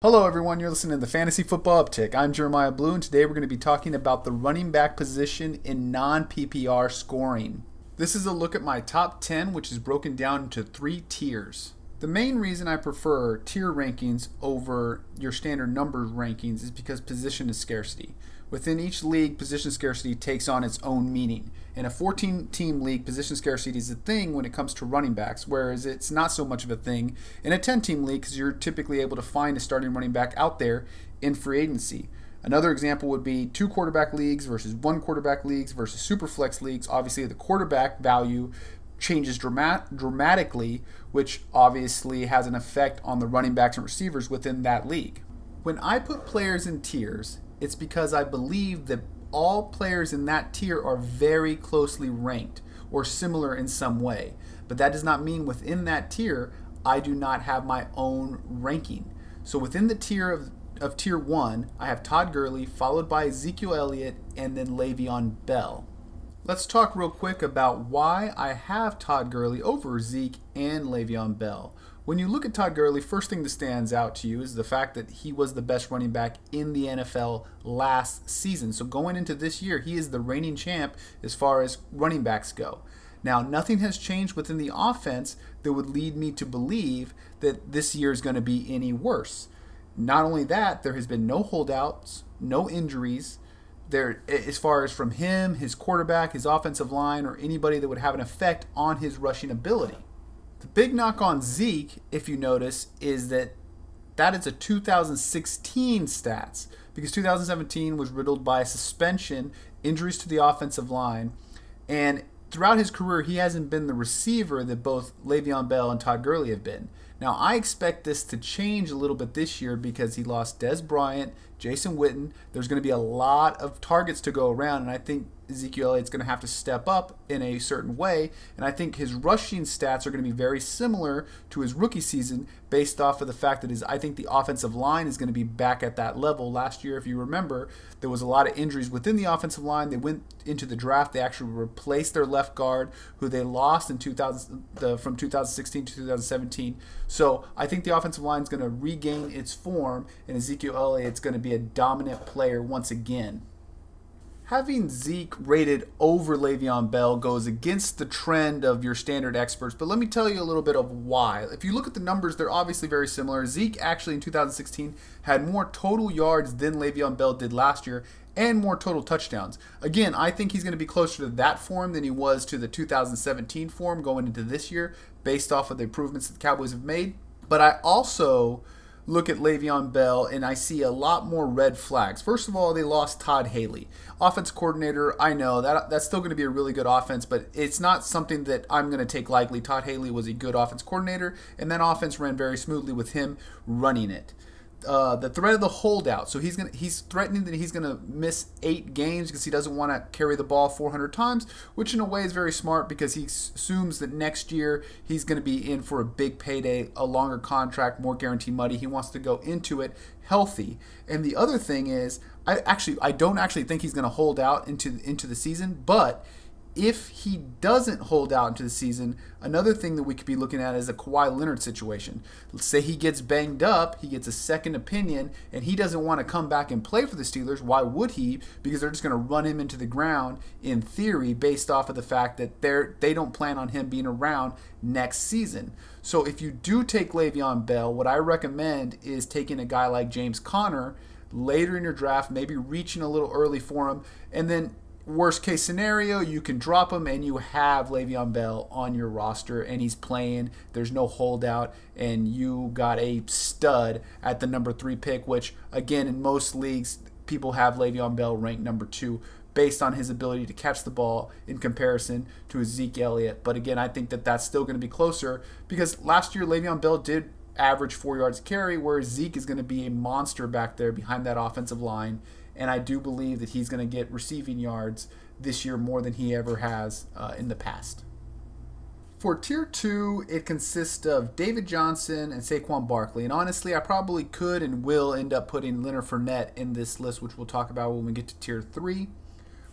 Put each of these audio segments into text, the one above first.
Hello, everyone. You're listening to the Fantasy Football Uptick. I'm Jeremiah Blue, and today we're going to be talking about the running back position in non-PPR scoring. This is a look at my top 10, which is broken down into 3 tiers. The main reason I prefer tier rankings over your standard number rankings is because position is scarcity. Within each league, position scarcity takes on its own meaning. In a 14-team league, position scarcity is a thing when it comes to running backs, whereas it's not so much of a thing in a 10-team league because you're typically able to find a starting running back out there in free agency. Another example would be 2 quarterback leagues versus 1 quarterback leagues versus super flex leagues. Obviously, the quarterback value changes dramatically, which obviously has an effect on the running backs and receivers within that league. When I put players in tiers, it's because I believe that all players in that tier are very closely ranked or similar in some way. But that does not mean within that tier, I do not have my own ranking. So within the tier of tier 1, I have Todd Gurley, followed by Ezekiel Elliott, and then Le'Veon Bell. Let's talk real quick about why I have Todd Gurley over Zeke and Le'Veon Bell. When you look at Todd Gurley, first thing that stands out to you is the fact that he was the best running back in the NFL last season. So going into this year, he is the reigning champ as far as running backs go. Now, nothing has changed within the offense that would lead me to believe that this year is going to be any worse. Not only that, there has been no holdouts, no injuries. There, as far as from him, his quarterback, his offensive line, or anybody that would have an effect on his rushing ability. The big knock on Zeke, if you notice, is that is a 2016 stats because 2017 was riddled by suspension, injuries to the offensive line, and throughout his career, he hasn't been the receiver that both Le'Veon Bell and Todd Gurley have been. Now, I expect this to change a little bit this year because he lost Des Bryant, Jason Witten. There's going to be a lot of targets to go around, and I think Ezekiel Elliott's going to have to step up in a certain way, and I think his rushing stats are going to be very similar to his rookie season based off of the fact that I think the offensive line is going to be back at that level. Last year, if you remember, there was a lot of injuries within the offensive line. They went into the draft. They actually replaced their left guard, who they lost in from 2016 to 2017. So I think the offensive line is going to regain its form, and Ezekiel Elliott's going to be a dominant player once again. Having Zeke rated over Le'Veon Bell goes against the trend of your standard experts, but let me tell you a little bit of why. If you look at the numbers, they're obviously very similar. Zeke actually in 2016 had more total yards than Le'Veon Bell did last year and more total touchdowns. Again, I think he's going to be closer to that form than he was to the 2017 form going into this year based off of the improvements that the Cowboys have made. But I also look at Le'Veon Bell and I see a lot more red flags. First of all, they lost Todd Haley. Offense coordinator, I know that's still going to be a really good offense, but it's not something that I'm going to take lightly. Todd Haley was a good offense coordinator, and that offense ran very smoothly with him running it. The threat of the holdout. So he's threatening that he's going to miss 8 games because he doesn't want to carry the ball 400 times, which in a way is very smart because he assumes that next year he's going to be in for a big payday, a longer contract, more guarantee money. He wants to go into it healthy. And the other thing is, I don't actually think he's going to hold out into the season, but if he doesn't hold out into the season, another thing that we could be looking at is a Kawhi Leonard situation. Let's say he gets banged up, he gets a second opinion, and he doesn't want to come back and play for the Steelers. Why would he? Because they're just going to run him into the ground in theory based off of the fact that they don't plan on him being around next season. So if you do take Le'Veon Bell, what I recommend is taking a guy like James Conner later in your draft, maybe reaching a little early for him, and then worst case scenario, you can drop him and you have Le'Veon Bell on your roster and he's playing. There's no holdout and you got a stud at the number 3 pick, which again, in most leagues, people have Le'Veon Bell ranked number 2 based on his ability to catch the ball in comparison to Ezekiel Elliott. But again, I think that that's still going to be closer because last year Le'Veon Bell did average 4 yards a carry, whereas Zeke is going to be a monster back there behind that offensive line. And I do believe that he's going to get receiving yards this year more than he ever has in the past. For Tier 2, it consists of David Johnson and Saquon Barkley. And honestly, I probably could and will end up putting Leonard Fournette in this list, which we'll talk about when we get to Tier 3.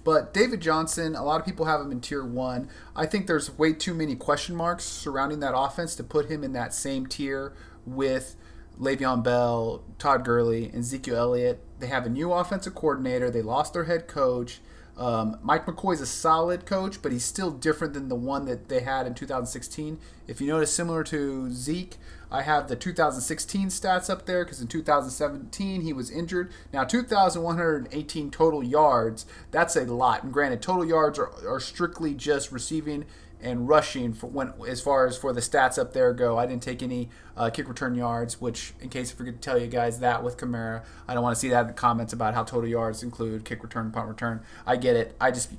But David Johnson, a lot of people have him in Tier 1. I think there's way too many question marks surrounding that offense to put him in that same tier with Le'Veon Bell, Todd Gurley, and Ezekiel Elliott. They have a new offensive coordinator. They lost their head coach. Mike McCoy's a solid coach, but he's still different than the one that they had in 2016. If you notice, similar to Zeke, I have the 2016 stats up there because in 2017 he was injured. Now 2,118 total yards, that's a lot. And granted, total yards are strictly just receiving and rushing for when, as far as for the stats up there go. I didn't take any kick return yards, which, in case I forget to tell you guys that with Kamara, I don't want to see that in the comments about how total yards include kick return, punt return. I get it. I just,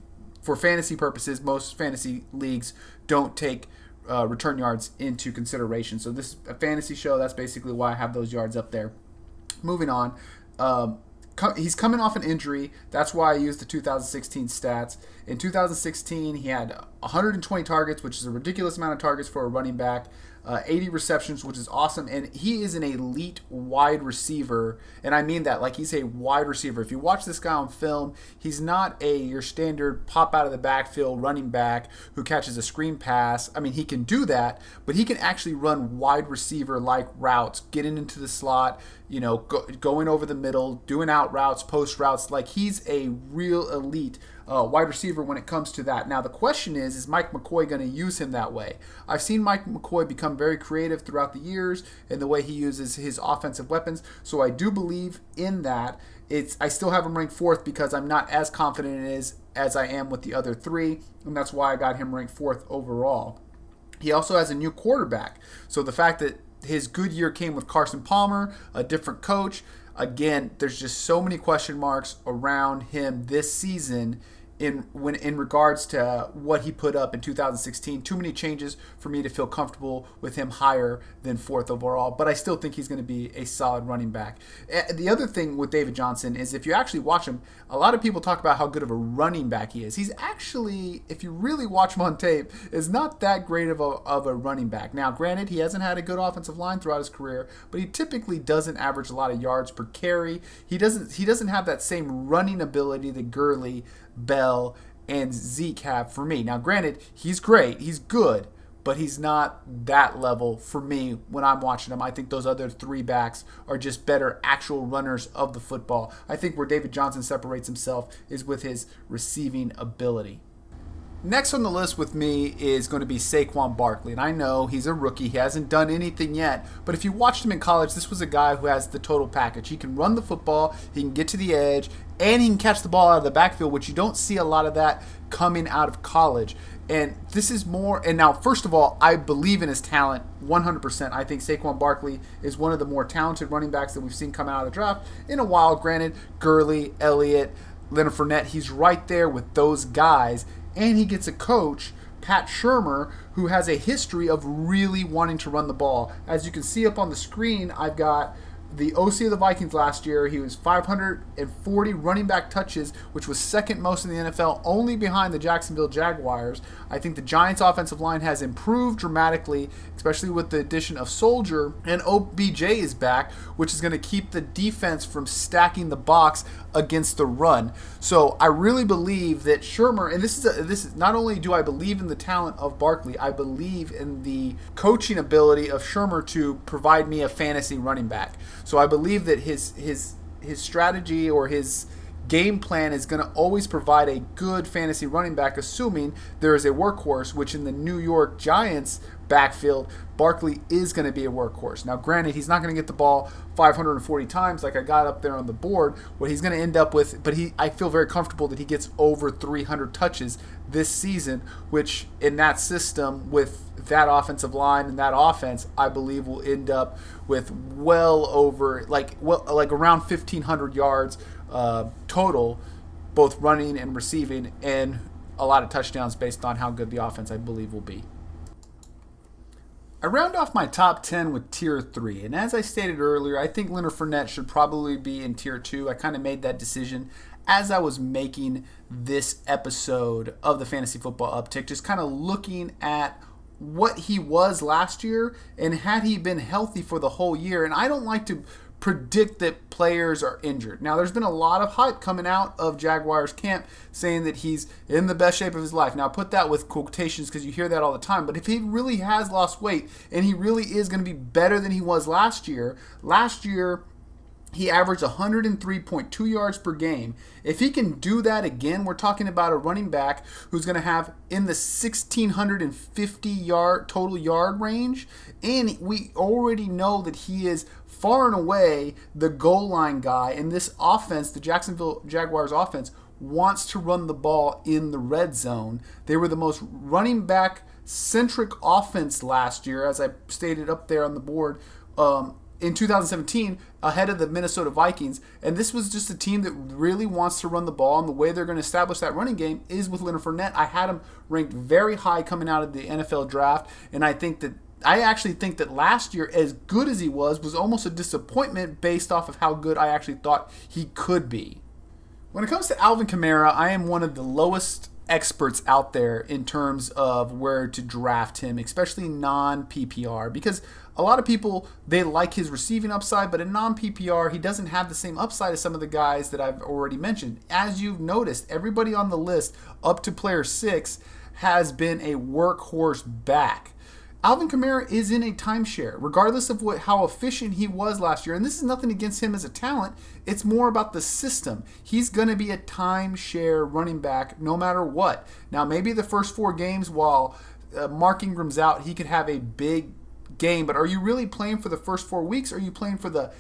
for fantasy purposes, most fantasy leagues don't take return yards into consideration. So this is a fantasy show. That's basically why I have those yards up there. Moving on. He's coming off an injury. That's why I used the 2016 stats. In 2016, he had 120 targets, which is a ridiculous amount of targets for a running back. 80 receptions, which is awesome. And he is an elite wide receiver. And I mean that, like, he's a wide receiver. If you watch this guy on film, he's not your standard pop out of the backfield running back who catches a screen pass. I mean, he can do that, but he can actually run wide receiver like routes, getting into the slot, going over the middle, doing out routes, post routes. Like, he's a real elite wide receiver when it comes to that. Now, the question is Mike McCoy going to use him that way? I've seen Mike McCoy become very creative throughout the years in the way he uses his offensive weapons, so I do believe in that. I still have him ranked fourth because I'm not as confident in it as I am with the other three, and that's why I got him ranked fourth overall. He also has a new quarterback, so the fact that his good year came with Carson Palmer, a different coach. Again, there's just so many question marks around him this season in regards to what he put up in 2016. Too many changes for me to feel comfortable with him higher than fourth overall, but I still think he's going to be a solid running back. The other thing with David Johnson is if you actually watch him, a lot of people talk about how good of a running back he is. He's actually, if you really watch him on tape, is not that great of a running back. Now, granted, he hasn't had a good offensive line throughout his career, but he typically doesn't average a lot of yards per carry. He doesn't have that same running ability that Gurley, Bell, and Zeke have for me. Now, granted, he's great, he's good, but he's not that level for me when I'm watching him. I think those other three backs are just better actual runners of the football. I think where David Johnson separates himself is with his receiving ability. Next on the list with me is going to be Saquon Barkley. And I know he's a rookie. He hasn't done anything yet. But if you watched him in college, this was a guy who has the total package. He can run the football, he can get to the edge, and he can catch the ball out of the backfield, which you don't see a lot of that coming out of college. And this is more, and now, first of all, I believe in his talent 100%. I think Saquon Barkley is one of the more talented running backs that we've seen come out of the draft in a while. Granted, Gurley, Elliott, Leonard Fournette, he's right there with those guys. And he gets a coach, Pat Shurmur, who has a history of really wanting to run the ball. As you can see up on the screen, I've got the OC of the Vikings last year. He was 540 running back touches, which was second most in the NFL, only behind the Jacksonville Jaguars. I think the Giants' offensive line has improved dramatically, especially with the addition of Soldier, and OBJ is back, which is going to keep the defense from stacking the box against the run. So I really believe that Shurmur, and this is not only do I believe in the talent of Barkley, I believe in the coaching ability of Shurmur to provide me a fantasy running back. So I believe that his strategy or his game plan is going to always provide a good fantasy running back, assuming there is a workhorse, which in the New York Giants backfield, Barkley is going to be a workhorse. Now, granted, he's not going to get the ball 540 times like I got up there on the board. What he's going to end up with, but I feel very comfortable that he gets over 300 touches this season, which in that system with that offensive line and that offense, I believe will end up with well over like around 1,500 yards total, both running and receiving, and a lot of touchdowns based on how good the offense I believe will be. I round off my top 10 with tier 3, and as I stated earlier, I think Leonard Fournette should probably be in tier 2. I kind of made that decision as I was making this episode of the Fantasy Football Uptick, just kind of looking at what he was last year and had he been healthy for the whole year. And I don't like to predict that players are injured. Now, there's been a lot of hype coming out of Jaguars camp saying that he's in the best shape of his life. Now, put that with quotations because you hear that all the time. But if he really has lost weight and he really is going to be better than he was last year he averaged 103.2 yards per game. If he can do that again, we're talking about a running back who's going to have in the 1,650 total yard range. And we already know that he is far and away the goal line guy. And this offense, the Jacksonville Jaguars offense, wants to run the ball in the red zone. They were the most running back centric offense last year, as I stated up there on the board, in 2017, ahead of the Minnesota Vikings. And this was just a team that really wants to run the ball, and the way they're going to establish that running game is with Leonard Fournette. I had him ranked very high coming out of the NFL draft, and I actually think that last year, as good as he was almost a disappointment based off of how good I actually thought he could be. When it comes to Alvin Kamara, I am one of the lowest experts out there in terms of where to draft him, especially non-PPR, because a lot of people, they like his receiving upside, but in non-PPR, he doesn't have the same upside as some of the guys that I've already mentioned. As you've noticed, everybody on the list up to player 6 has been a workhorse back. Alvin Kamara is in a timeshare, regardless of how efficient he was last year. And this is nothing against him as a talent. It's more about the system. He's going to be a timeshare running back no matter what. Now, maybe the first 4 games while Mark Ingram's out, he could have a big game. But are you really playing for the first 4 weeks? Or are you playing for the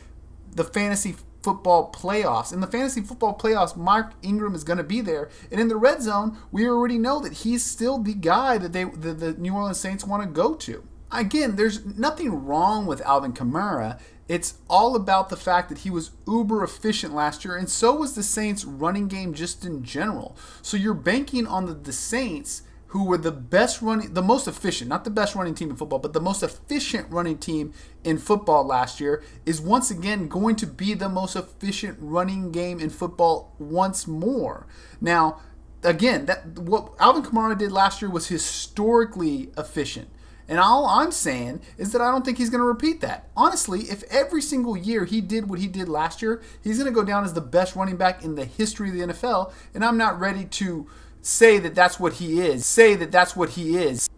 fantasy football playoffs? In the fantasy football playoffs, Mark Ingram is going to be there. And in the red zone, we already know that he's still the guy that the New Orleans Saints want to go to. Again, there's nothing wrong with Alvin Kamara. It's all about the fact that he was uber efficient last year, and so was the Saints' running game just in general. So you're banking on the Saints, who were the most efficient, not the best running team in football, but the most efficient running team in football last year, is once again going to be the most efficient running game in football once more. Now, again, what Alvin Kamara did last year was historically efficient. And all I'm saying is that I don't think he's going to repeat that. Honestly, if every single year he did what he did last year, he's going to go down as the best running back in the history of the NFL, and I'm not ready to say that that's what he is.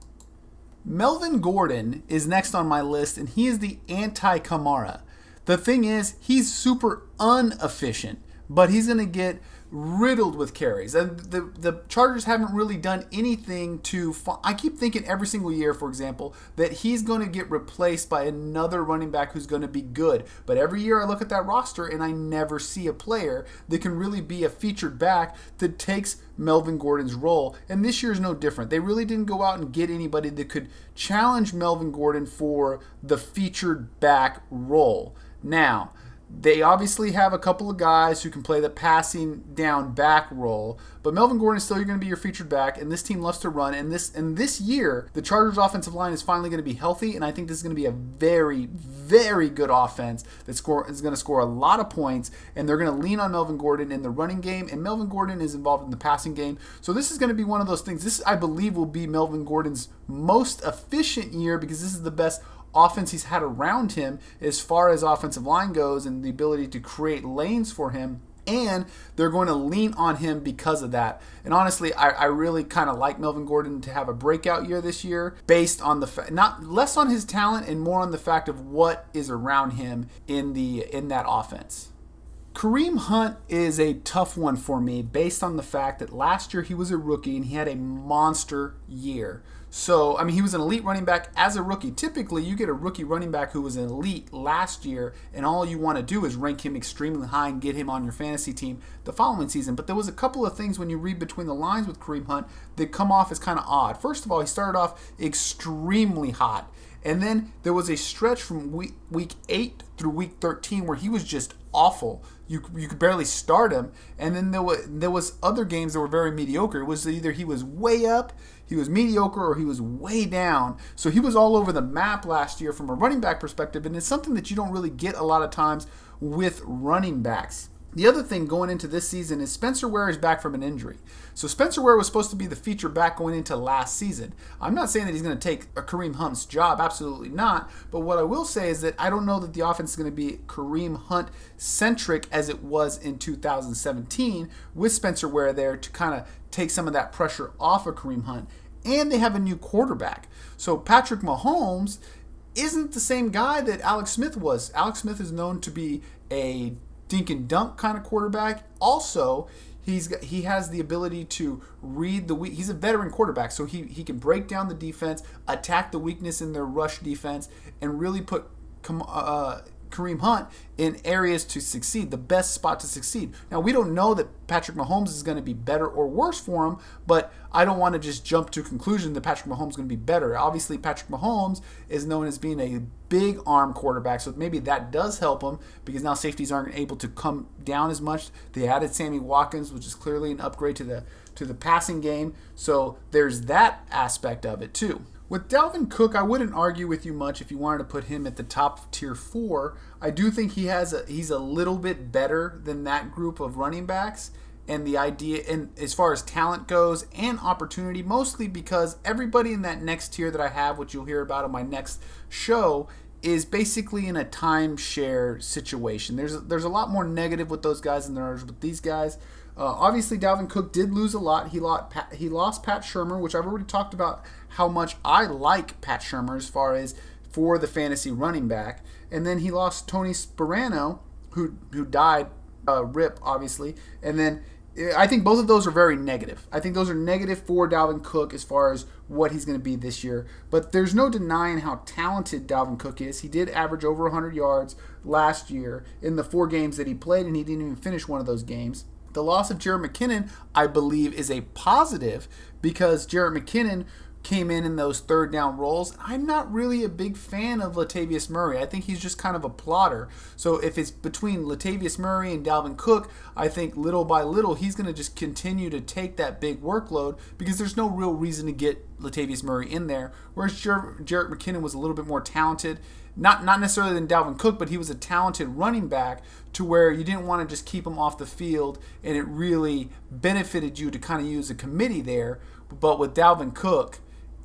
Melvin Gordon is next on my list, and he is the anti-Kamara. The thing is, he's super inefficient, but he's going to get riddled with carries. And the Chargers haven't really done anything to... I keep thinking every single year, for example, that he's going to get replaced by another running back who's going to be good. But every year I look at that roster and I never see a player that can really be a featured back that takes Melvin Gordon's role. And this year is no different. They really didn't go out and get anybody that could challenge Melvin Gordon for the featured back role. Now, they obviously have a couple of guys who can play the passing down back role, but Melvin Gordon is still going to be your featured back, and this team loves to run. And this year, the Chargers' offensive line is finally going to be healthy, and I think this is going to be a very, very good offense that is going to score a lot of points, and they're going to lean on Melvin Gordon in the running game, and Melvin Gordon is involved in the passing game. So this is going to be one of those things. This, I believe, will be Melvin Gordon's most efficient year because this is the best offense he's had around him as far as offensive line goes and the ability to create lanes for him, and they're going to lean on him because of that. And honestly, I really kind of like Melvin Gordon to have a breakout year this year based on the not less on his talent and more on the fact of what is around him in that offense. Kareem Hunt is a tough one for me based on the fact that last year he was a rookie and he had a monster year. So, I mean, he was an elite running back as a rookie. Typically, you get a rookie running back who was an elite last year, and all you want to do is rank him extremely high and get him on your fantasy team the following season. But there was a couple of things when you read between the lines with Kareem Hunt that come off as kind of odd. First of all, he started off extremely hot. And then there was a stretch from week 8 through week 13 where he was just awful. You could barely start him. And then there was other games that were very mediocre. It was either he was way up, he was mediocre, or he was way down. So he was all over the map last year from a running back perspective, and it's something that you don't really get a lot of times with running backs. The other thing going into this season is Spencer Ware is back from an injury. So Spencer Ware was supposed to be the feature back going into last season. I'm not saying that he's going to take a Kareem Hunt's job, absolutely not. But what I will say is that I don't know that the offense is going to be Kareem Hunt centric as it was in 2017 with Spencer Ware there to kind of take some of that pressure off of Kareem Hunt. And they have a new quarterback. So Patrick Mahomes isn't the same guy that Alex Smith was. Alex Smith is known to be a dink and dunk kind of quarterback. Also, he has the ability to read the weak. He's a veteran quarterback, so he can break down the defense, attack the weakness in their rush defense, and really put Kareem Hunt in areas to succeed, the best spot to succeed. Now, we don't know that Patrick Mahomes is going to be better or worse for him, but I don't want to just jump to a conclusion that Patrick Mahomes is going to be better. Obviously, Patrick Mahomes is known as being a big arm quarterback, so maybe that does help him because now safeties aren't able to come down as much. They added Sammy Watkins, which is clearly an upgrade to the passing game, so there's that aspect of it too. With Dalvin Cook, I wouldn't argue with you much if you wanted to put him at the top of tier 4. I do think he's a little bit better than that group of running backs. And the idea, and as far as talent goes and opportunity, mostly because everybody in that next tier that I have, which you'll hear about on my next show, is basically in a timeshare situation. There's a lot more negative with those guys than there is with these guys. Obviously, Dalvin Cook did lose a lot. He lost Pat Shurmur, which I've already talked about how much I like Pat Shurmur as far as for the fantasy running back. And then he lost Tony Sperano, who died, rip, obviously. And then I think both of those are very negative. I think those are negative for Dalvin Cook as far as what he's going to be this year. But there's no denying how talented Dalvin Cook is. He did average over 100 yards last year in the 4 games that he played, and he didn't even finish one of those games. The loss of Jerick McKinnon, I believe, is a positive because Jerick McKinnon came in those third down roles. I'm not really a big fan of Latavius Murray. I think he's just kind of a plotter. So if it's between Latavius Murray and Dalvin Cook, I think little by little he's going to just continue to take that big workload because there's no real reason to get Latavius Murray in there. Whereas Jerick McKinnon was a little bit more talented. Not necessarily than Dalvin Cook, but he was a talented running back to where you didn't want to just keep him off the field, and it really benefited you to kind of use a committee there. But with Dalvin Cook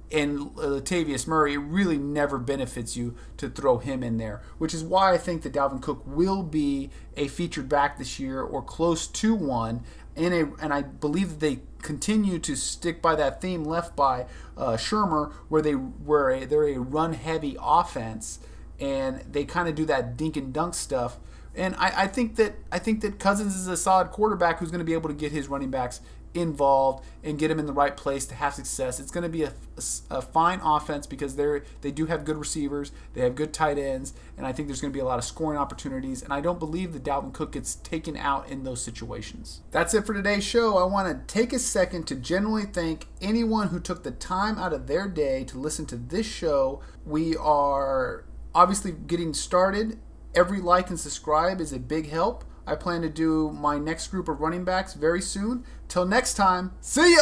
and Latavius Murray, it really never benefits you to throw him in there, which is why I think that Dalvin Cook will be a featured back this year or close to one. And I believe that they continue to stick by that theme left by Shurmur, where they're a run-heavy offense, and they kind of do that dink and dunk stuff. And I think that Cousins is a solid quarterback who's going to be able to get his running backs involved and get them in the right place to have success. It's going to be a fine offense because they do have good receivers, they have good tight ends, and I think there's going to be a lot of scoring opportunities, and I don't believe that Dalvin Cook gets taken out in those situations. That's it for today's show. I want to take a second to genuinely thank anyone who took the time out of their day to listen to this show. We are obviously getting started. Every like and subscribe is a big help. I plan to do my next group of running backs very soon. Till next time, see ya!